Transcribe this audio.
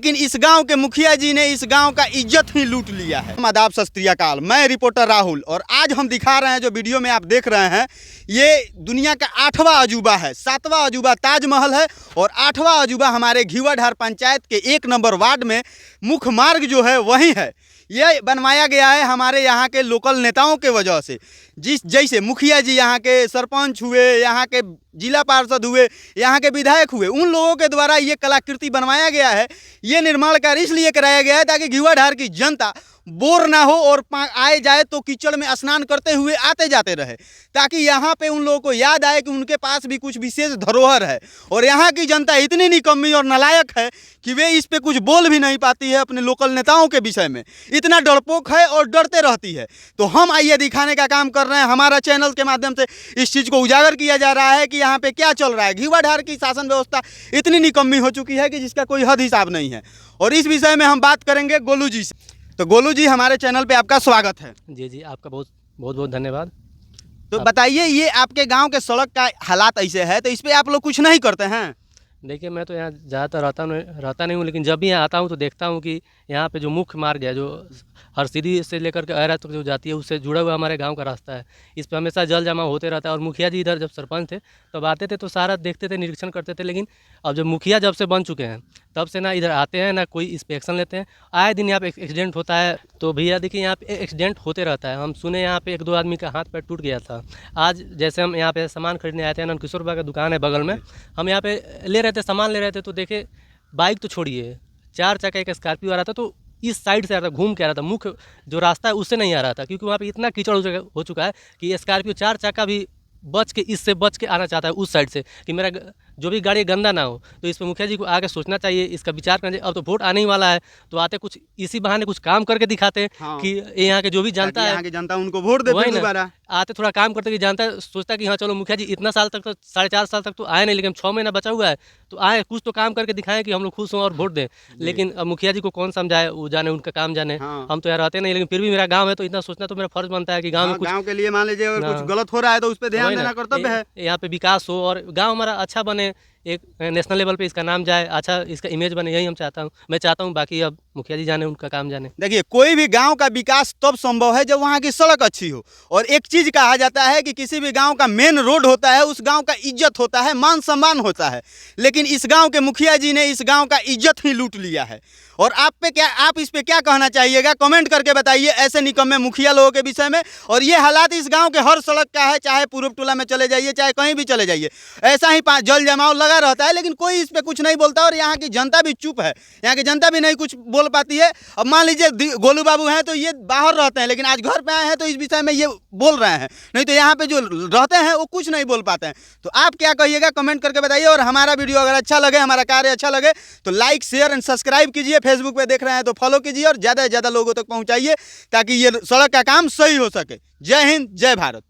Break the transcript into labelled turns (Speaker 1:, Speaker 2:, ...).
Speaker 1: लेकिन इस गांव के मुखिया जी ने इस गांव का इज्जत ही लूट लिया है। आदाब सत श्री अकाल, मैं रिपोर्टर राहुल और आज हम दिखा रहे हैं, जो वीडियो में आप देख रहे हैं, ये दुनिया का 8वां अजूबा है। 7वां अजूबा ताजमहल है और 8वां अजूबा हमारे घीवाधार पंचायत के 1 नंबर वार्ड में मुख्य मार्ग जो है वही है। ये बनवाया गया है हमारे यहाँ के लोकल नेताओं के वजह से। जैसे मुखिया जी यहाँ के सरपंच हुए, यहाँ के जिला पार्षद हुए, यहाँ के विधायक हुए, उन लोगों के द्वारा ये कलाकृति बनवाया गया है। ये निर्माण कार्य इसलिए कराया गया है ताकि घीवाधार की जनता बोर ना हो और आए जाए तो कीचड़ में स्नान करते हुए आते जाते रहे, ताकि यहाँ पे उन लोगों को याद आए कि उनके पास भी कुछ विशेष धरोहर है। और यहाँ की जनता इतनी निकम्मी और नालायक है कि वे इस पे कुछ बोल भी नहीं पाती है अपने लोकल नेताओं के विषय में, इतना डरपोक है और डरते रहती है। तो हम आइए दिखाने का काम कर रहे हैं। हमारा चैनल के माध्यम से इस चीज़ को उजागर किया जा रहा है कि यहाँ पे क्या चल रहा है। घीवाधार की शासन व्यवस्था इतनी निकम्मी हो चुकी है कि जिसका कोई हद हिसाब नहीं है। और इस विषय में हम बात करेंगे गोलू जी से। तो गोलू जी, हमारे चैनल पे आपका स्वागत है।
Speaker 2: जी, आपका बहुत बहुत धन्यवाद।
Speaker 1: तो बताइए, ये आपके गांव के सड़क का हालात ऐसे है, तो इस पे आप लोग कुछ नहीं करते हैं?
Speaker 2: देखिए, मैं तो यहाँ ज़्यादातर रहता नहीं हूँ, लेकिन जब भी यहाँ आता हूँ तो देखता हूँ कि यहाँ पे जो मुख्य मार्ग है, जो हरसिद्धि से लेकर के अहरा तक जो जाती है, उससे जुड़ा हुआ हमारे गांव का रास्ता है। इस पे हमेशा जल जमा होते रहता है। और मुखिया जी इधर जब सरपंच थे तब आते थे तो सारा देखते थे, निरीक्षण करते थे। लेकिन अब जब मुखिया जब से बन चुके हैं तब से ना इधर आते हैं ना कोई इंस्पेक्शन लेते हैं। आए दिन यहाँ पे एक्सीडेंट होता है। तो भैया देखिए, यहाँ पे एक्सीडेंट होते रहता है। हम सुने यहाँ पे 1-2 आदमी का हाथ पैर टूट गया था। आज जैसे हम यहाँ पे सामान खरीदने आए थे, नंदकिशोर बा का दुकान है बगल में, हम यहाँ पे ले रहे थे, सामान ले रहे थे, तो देखे बाइक तो छोड़िए, 4 चक्का एक स्कॉर्पियो आ रहा था। तो इस साइड से आ रहा था, घूम के आ रहा था, मुख्य जो रास्ता है उससे नहीं आ रहा था, क्योंकि वहाँ पे इतना कीचड़ हो चुका है कि स्कॉर्पियो 4 चक्का भी इससे बच के आना चाहता है उस साइड से, कि मेरा जो भी गाड़ी गंदा ना हो। तो इस पर मुखिया जी को आगे सोचना चाहिए, इसका विचार करना चाहिए। अब तो वोट आने ही वाला है, तो आते कुछ इसी बहाने कुछ काम करके दिखाते हैं। हाँ। कि यहाँ के जो भी जनता है,
Speaker 1: यहाँ की जनता उनको वोट दे दोबारा।
Speaker 2: आते थोड़ा काम करते कि जनता सोचता कि हाँ चलो मुखिया जी इतना साल तक तो 4.5 साल तक तो आए नहीं, लेकिन 6 महीना बचा हुआ है तो आए, कुछ तो काम करके दिखाएं कि हम लोग खुश हों और वोट दें। लेकिन अब मुखिया जी को कौन समझाए, वो जाने, उनका काम जाने। हाँ। हम तो यहाँ रहते नहीं, लेकिन फिर भी मेरा गाँव है तो इतना सोचना तो मेरा फर्ज बनता है कि गाँव में कुछ,
Speaker 1: गाँव के लिए मान लीजिए अगर कुछ गलत हो रहा है तो उस पर ध्यान देना कर्तव्य है।
Speaker 2: यहाँ पे विकास हो और गाँव हमारा अच्छा बने, एक नेशनल लेवल पे इसका नाम जाए, अच्छा इसका इमेज बने, यही मैं चाहता हूँ। बाकी अब मुखिया जी जाने, उनका काम जाने।
Speaker 1: देखिए, कोई भी गांव का विकास तब संभव है जब वहाँ की सड़क अच्छी हो। और एक चीज़ कहा जाता है कि किसी भी गांव का मेन रोड होता है, उस गांव का इज्जत होता है, मान सम्मान होता है। लेकिन इस गांव के मुखिया जी ने इस गांव का इज्जत ही लूट लिया है। और आप इस पे क्या कहना चाहिएगा, कमेंट करके बताइए ऐसे निकम्मे मुखिया लोगों के विषय में। और ये हालात इस गांव के हर सड़क का है, चाहे पूर्व टोला में चले जाइए, चाहे कहीं भी चले जाइए, ऐसा ही जल जमाव लगा रहता है, लेकिन कोई इस पे कुछ नहीं बोलता। और यहाँ की जनता भी चुप है, यहाँ की जनता भी नहीं कुछ बोल पाती है। अब मान लीजिए गोलू बाबू हैं तो ये बाहर रहते हैं, लेकिन आज घर पे आए हैं तो इस विषय में ये बोल रहे हैं, नहीं तो यहाँ पे जो रहते हैं वो कुछ नहीं बोल पाते हैं। तो आप क्या कहिएगा, कमेंट करके बताइए। और हमारा वीडियो अगर अच्छा लगे, हमारा कार्य अच्छा लगे तो लाइक, शेयर एंड सब्सक्राइब कीजिए। फेसबुक पे देख रहे हैं तो फॉलो कीजिए और ज़्यादा से ज़्यादा लोगों तक पहुँचाइए ताकि ये सड़क का काम सही हो सके। जय हिंद, जय भारत।